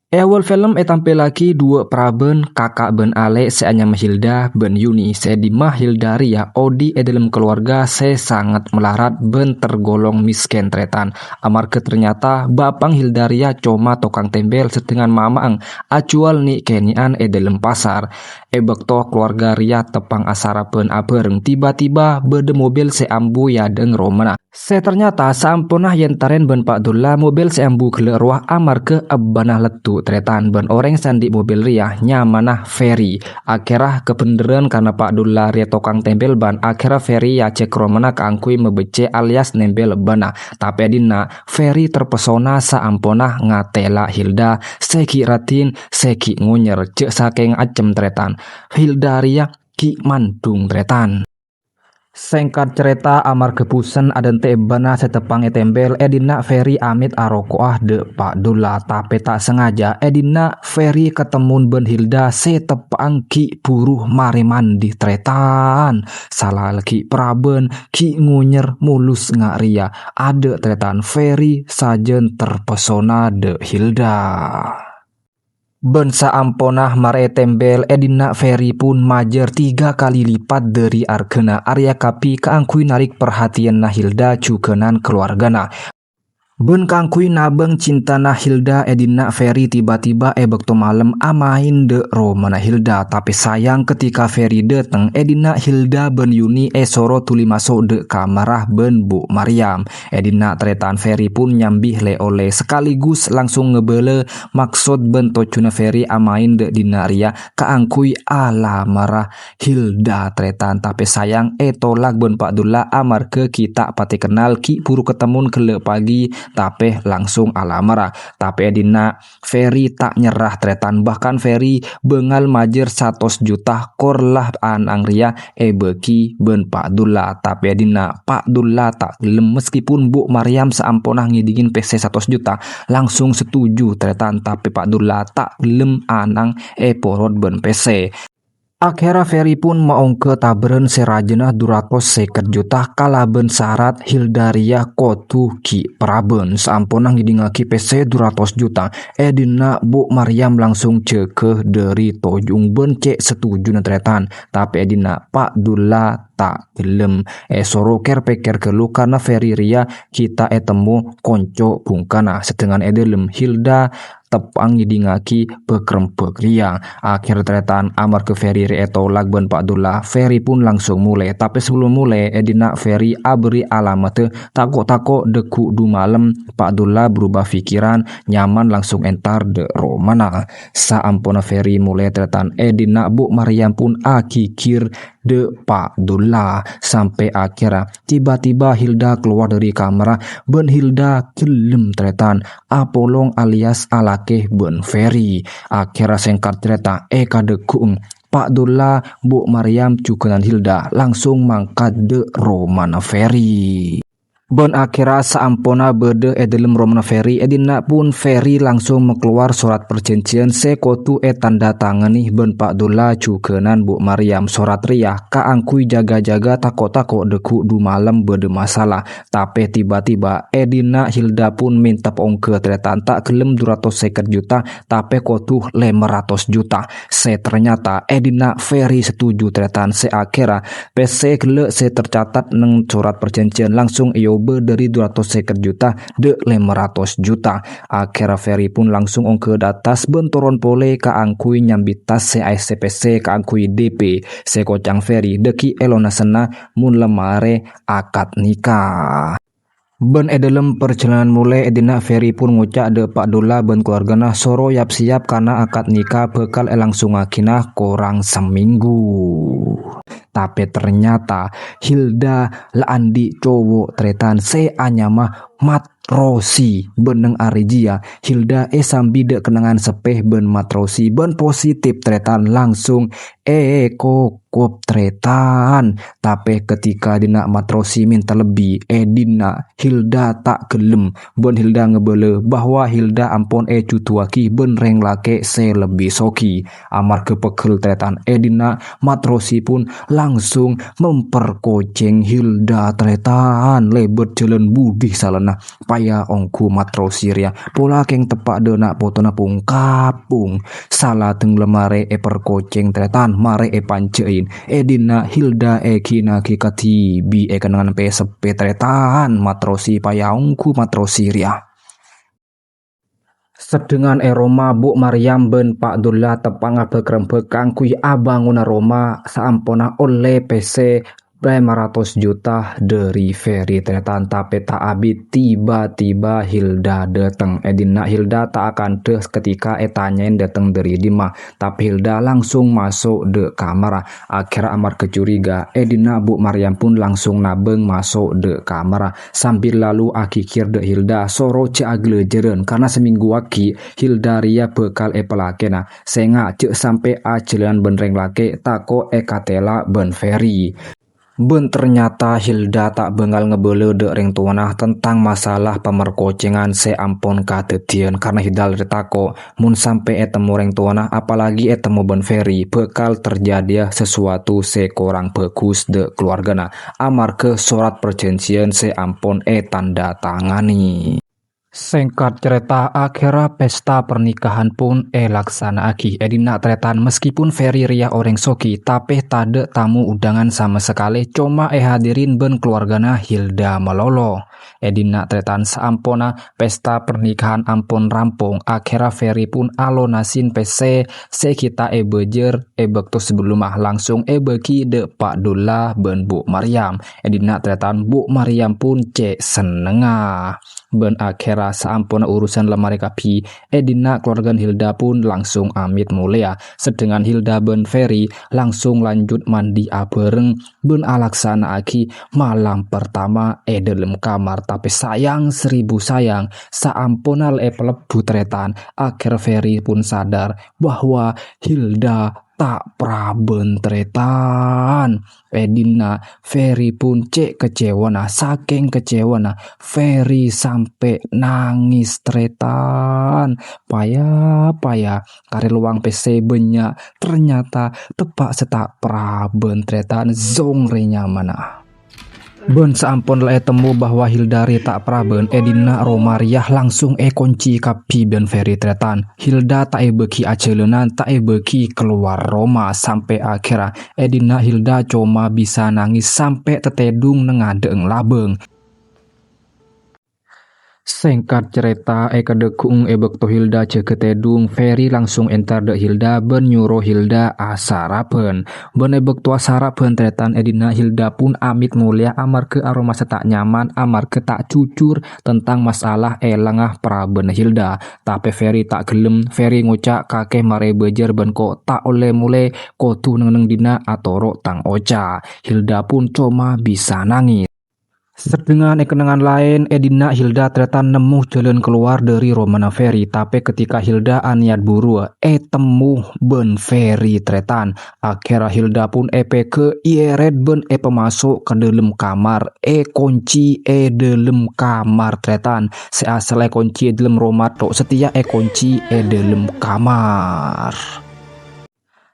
Awal film tampil lagi dua praben kakak ben Ale seanya Hilda ben Yuni di Hildaria Odi dalam keluarga sangat melarat ben tergolong miskin tretan. Amarga ternyata bapang Hildaria cuma tokang tembel setengah mamang acual ni kenian dalam pasar. Bekto keluarga Ria tepang asara ben abereng tiba-tiba bede mobil seambu ya deng romana. Ternyata sampunah yentaren ben Pak Dulla mobil seambu keleruah amarga abanah letu tretan ben orang sandi mobil Ria nyamanah ferry. Akhirah kebeneran karena Pak Dulla Ria tokang tembel ban akhirah ferry ya cek romana keangkui mebece alias nembel bana. Tapi adina ferry terpesona saampunah ngatela Hilda seki ratin seki ngunyer cek saking acem tretan. Hilda Ria ki mandung tretan. Singkat cerita amarga pusen adente bana setepang tembel edina ferry amit arokoah de Pak Dulla tapi tak sengaja edina ferry ketemun ben Hilda setepang ki buruh mari mandi tretan salah lagi praben ki ngunyer mulus Ria ada tretan ferry sajen terpesona de Hilda. Ben saamponah mare tembel edina ferry pun majer 3 kali lipat dari argena Arya Kapi keangkui narik perhatian Hilda cukenan keluargana. Ben kangkui nabeng cinta Hilda edina ferry tiba-tiba bekto malam amain de romana Hilda tapi sayang ketika ferry dateng edina Hilda ben Yuni soro tuli masuk de kamarah ben Bu Maryam. Edina tretan ferry pun nyambih le oleh sekaligus langsung ngebele maksud ben tocuna ferry amain de dinaria keangkui ala marah Hilda tretan tapi sayang tolak ben Pak Dulla amarga kita pati kenal ki buru ketemun kele pagi tapi langsung alamara. Tapi edina ferry tak nyerah tretan bahkan ferry bengal majer 100 juta korlah anang Ria beki ben Pak Dulla. Tapi edina Pak Dulla tak gelem meskipun Bu Maryam seampunah ngidingin PC 100 juta langsung setuju tretan tapi Pak Dulla tak gelem anang porot ben PC. Akhirnya ferry pun maongke taberen serajena 250 juta kalaben syarat Hilda Ria kotu ki praben saampunah ngidingaki PC 200 juta edina Bu Maryam langsung cekeh dari tojung bencek setuju netretan tapi edina Pak Dulla tak gelem soroker peker kelu karena ferry Ria kita temu konco bungkana setengah edelem Hilda tepang ngidingaki bekrempek Ria. Akhir tretan amar ke ferry tolak ben Pak Dulla ferry pun langsung mulai tapi sebelum mulai edina ferry abri alamat tako deku du malam Pak Dulla berubah pikiran nyaman langsung entar de romana. Saampuna ferry mulai tretan edina Bu Maryam pun akikir de Pak Dulla sampai akhirnya tiba-tiba Hilda keluar dari kamar ben Hilda gelem tretan apolong alias alakeh ben ferry. Akhirnya singkat cerita kadekung Pak Dulla Bu Maryam cukenan Hilda langsung mangkat de romana ferry. Ben akhirnya saampona bede dalam romana ferry edina pun ferry langsung keluar surat perjanjian sekotu tanda tangani ben Pak Dulla cukenan Bu Maryam surat Ria kaangkui jaga-jaga tako deku du malam bede masalah tapi tiba-tiba edina Hilda pun minta ongke tretan tak gelem 250 juta tapi kotu 500 juta ternyata edina ferry setuju tretan akhirnya PC gele tercatat neng surat perjanjian langsung dari 250 juta de 500 juta. Akhirnya ferry pun langsung ongke datas bentoron pole kaangkui nyambitas CICPC kaangkui DP sekocang ferry deki elona sena mun lemare akad nikah. Ben dalam perjalanan mulai edina ferry pun ngucak de Pak Dulla ben keluargana soro yap siap karena akad nikah bekal langsung akinah korang seminggu. Tapi ternyata Hilda laandi cowok tretan anyama matrosi beneng arijia Hilda sambi de kenangan sepeh ben matrosi ben positif tretan langsung kok cukup tretan. Tapi ketika dina matrosi minta lebih, dina Hilda tak gelem. Ben Hilda ngebele bahwa Hilda ampun cutuaki ben reng lake se lebih soki. Amar kepegel tretan dina matrosi pun langsung memperkoceng Hilda tretan. Lebet jalan budi salena paya ongku matrosi ria pola keng tepak dena potona pung kapung salah teng lemare perkoceng tretan mare pancein dina Hilda kina kati bi kenangan sepe tretan matrosi paya ongku matrosi ria. Sedengan Roma Bu Maryam ben Pak Dullah tepang bekrempek kangkui abanguna Roma saampona oleh PC 500 juta dari Ferry tretan. Tapi tak abis tiba-tiba Hilda datang. Dina Hilda tak akan des ketika tanyain datang dari Dima. Tapi Hilda langsung masuk de kamar. Akhirnya amar kecuriga. Dina Bu Maryam pun langsung nabeng masuk de kamar. Sambil lalu akikir de Hilda soro agle jeren. Karena seminggu aki Hilda ria bekal pelakena. Senga cek sampai ajelan benreng lake tako katela ben Ferry. Ben ternyata Hilda tak bengal ngebele de ring tuanah tentang masalah pemerkocengan seampun kadetian karena Hilda retako mun sampai temu ring tuanah apalagi temu Ben Ferry bekal terjadi sesuatu sekurang bagus de keluargana amar ke surat perjanjian seampun tanda tangani. Singkat cerita akhirnya pesta pernikahan pun laksana aki dina tretan meskipun Ferry ria orang soki tapi tade tamu undangan sama sekali cuma hadirin ben keluargana Hilda melolo. Dina tretan saampona pesta pernikahan ampun rampung akhirnya Ferry pun alonasin PC sekita bejer bekto sebelum langsung beki de Pak Dullah ben Bu Maryam. Dina tretan Bu Maryam pun cek senengah. Ben akhirnya saampun urusan lemari kapi dina keluarga Hilda pun langsung amit mulia. Sedangkan Hilda ben Ferry langsung lanjut mandi bareng ben alaksana aki malam pertama dalam kamar. Tapi sayang seribu sayang saampun pelebu tretan akhir Ferry pun sadar bahwa Hilda tak praben tretan. Dina Ferry pun cek kecewa saking kecewa Ferry sampai nangis tretan. Paya kari luang PC banyak ternyata tepak setak praben tretan zongrenya mana. Ben saampun temu bahwa Hildari tak praben dina Romariah langsung kunci kapi Ben Ferry tretan. Hilda tak beki acelenan tak beki keluar Roma sampai akhirnya dina Hilda cuma bisa nangis sampai tetedung nengadeng labeng. Singkat cerita kedekung bekto Hilda ceketedung Ferry langsung enter de Hilda ben nyuruh Hilda sarapen. Ben bekto sarapen tretan dina Hilda pun amit mulia amar ke aroma setak nyaman amar ke tak cucur tentang masalah langah praben Hilda. Tapi Ferry tak gelem. Ferry ngucak kakek mare bejer ben kok tak oleh mulai kotu neng dina atoro tang oca. Hilda pun cuma bisa nangis. Sedengan kenangan lain dina Hilda tretan nemu jalan keluar dari Romana Ferry. Tapi ketika Hilda niat buru temu Ben Ferry tretan. Akhirnya Hilda pun ke ieret ben pemasuk ke dalam kamar kunci dalam kamar tretan. Seasal kunci dalam rumah tok setia kunci dalam kamar.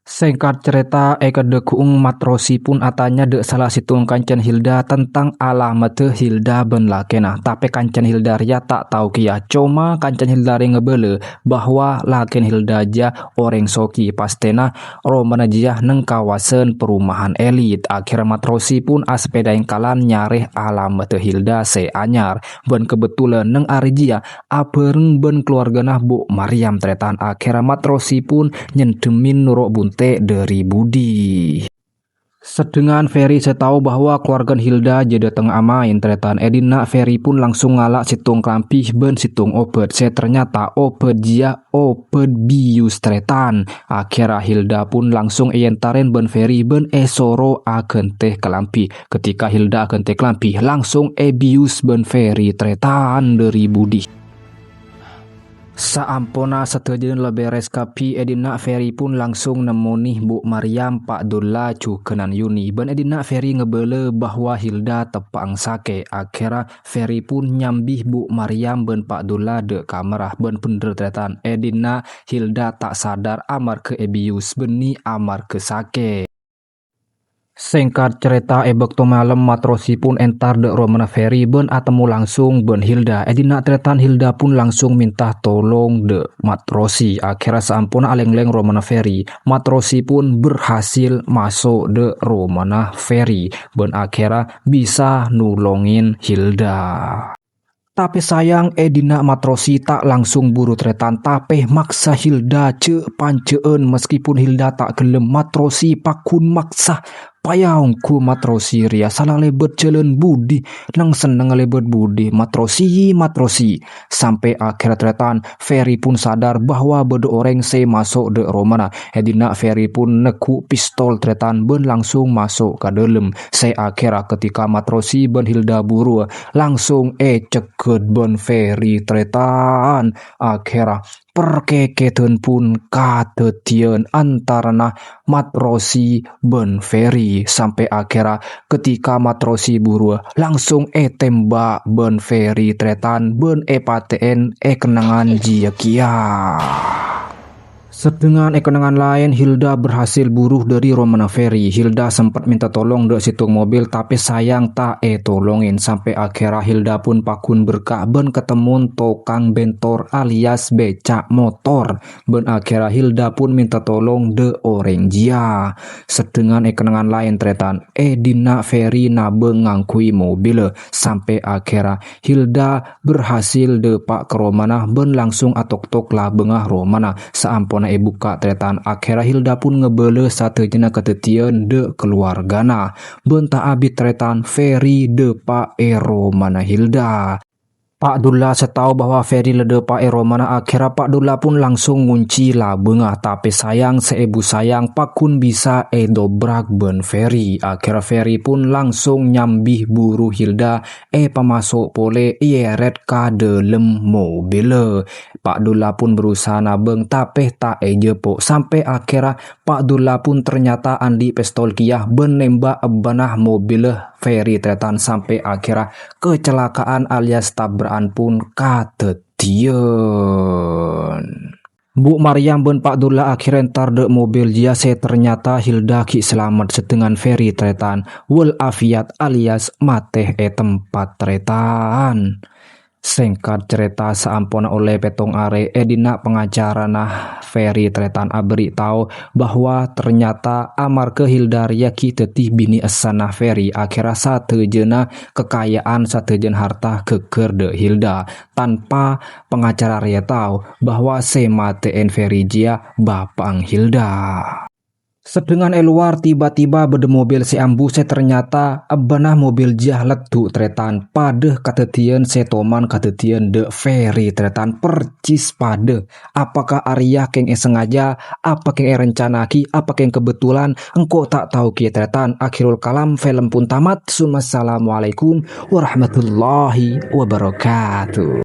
Singkat cerita kedekung matrosi pun atanya de salah situng kancan Hilda tentang alamat Hilda ben lakena. Tapi kancan Hilda ria tak tahu kia. Cuma kancan Hilda ria ngebele bahwa laken Hilda aja orang soki pastena Roman aja neng kawasan perumahan elit. Akhirnya matrosi pun asepeda yang kalan nyareh alamat Hilda anyar. Ben kebetulan neng arijia abereng ben keluarga Bu Maryam tretan. Akhirnya matrosi pun nyendemin nurok bunte dari budi. Sedengan Ferry setahu bahwa keluarga Hilda jadi datang amain tretan dina Ferry pun langsung ngalak situng kelampih ben situng obat. Ternyata obat dia obat bius tretan. Akhirnya Hilda pun langsung entarin ben Ferry ben soro agen teh kelampih. Ketika Hilda agen teh kelampih langsung bius ben Ferry tretan dari budi. Saampona setuju leberes kapi Edina Ferry pun langsung nemu nih Bu Mariam Pak Dulla cukenan Yuni. Ben Edina Ferry ngebele bahwa Hilda tepang sake. Akhirnya Ferry pun nyambih Bu Mariam ben Pak Dulla de kamerah ben pendertetan. Edina Hilda tak sadar amar ke ebius beni amar ke sake. Singkat cerita ebek malam matrosi pun entar de Romana Ferry ben atemu langsung ben Hilda. Edina tretan Hilda pun langsung minta tolong de matrosi. Akhirnya seampun aleng-leng Romana Ferry, matrosi pun berhasil masuk de Romana Ferry. Ben akhirnya bisa nulongin Hilda. Tapi sayang Edina matrosi tak langsung buru tretan tapi maksa Hilda panceen meskipun Hilda tak gelem matrosi pakun maksa payung ku matrosi ria salah lebet jalan budi nang seneng lebet budi matrosi sampai akhir tretan Ferry pun sadar bahwa bedo orang se masuk de Romana. Edina Ferry pun neku pistol tretan ben langsung masuk ke dalam. Se akhirnya ketika matrosi ben Hilda buru langsung ceket ben Ferry tretan. Akhirnya perkeketen pun katetian antarana matrosi ben Ferry sampai akhirnya ketika matrosi buru langsung tembak ben Ferry tretan ben paten kenangan jiakia. Sedengan kenangan lain Hilda berhasil buruh dari Romana Ferry. Hilda sempat minta tolong dek situng mobil tapi sayang tak tolongin sampai akhirnya Hilda pun pakun berkah ben ketemu tokang bentor alias becak motor. Ben akhirnya Hilda pun minta tolong de orang jia. Sedengan kenangan lain tretan Edina Ferry nabe ngangkui mobil sampai akhirnya Hilda berhasil de pak ke Romana ben langsung atok-tok lah bengah Romana seampona buka tretan. Akhirnya Hilda pun ngebele satu jena ketetian de keluargana benta abit tretan Ferry de pak Romana Hilda. Pak Dulla setahu bahwa Ferry lede Pak Romana. Akhirnya Pak Dulla pun langsung ngunci lah bengah tapi sayang seebu sayang pakun bisa dobrak ben Ferry. Akhirnya Ferry pun langsung nyambih buru Hilda pemasuk pole red ka dalam mobil. Pak Dulla pun berusaha nabeng tapi tak jepok sampai akhirnya Pak Dulla pun ternyata andi pistol kiyah ben nembak banah mobil Ferry tretan sampai akhirnya kecelakaan alias tabrakan pun katetian. Bu Mariam ben Pak Dulla akhirnya entar de mobil dia ternyata Hilda ki selamat setengan Ferry tretan wal afiat alias mateh tempat tretan. Singkat cerita seampun oleh petong are Edina pengacara nah Ferry tretan aberi tahu bahwa ternyata amar ke Hildaria ki tetih bini esana Ferry akhirnya satu jena kekayaan satu jen harta keker de Hilda tanpa pengacara ria tahu bahwa semateen Ferry jia bapang Hilda. Sedengan luar tiba-tiba bede mobil si ambu ternyata abanah mobil jah letu tretan pada katetian setoman katetian de Ferry tretan percis pada apakah Arya keng sengaja apa keng rencanaki apa keng kebetulan engkau tak tahu ki tretan. Akhirul kalam film pun tamat. Assalamualaikum warahmatullahi wabarakatuh.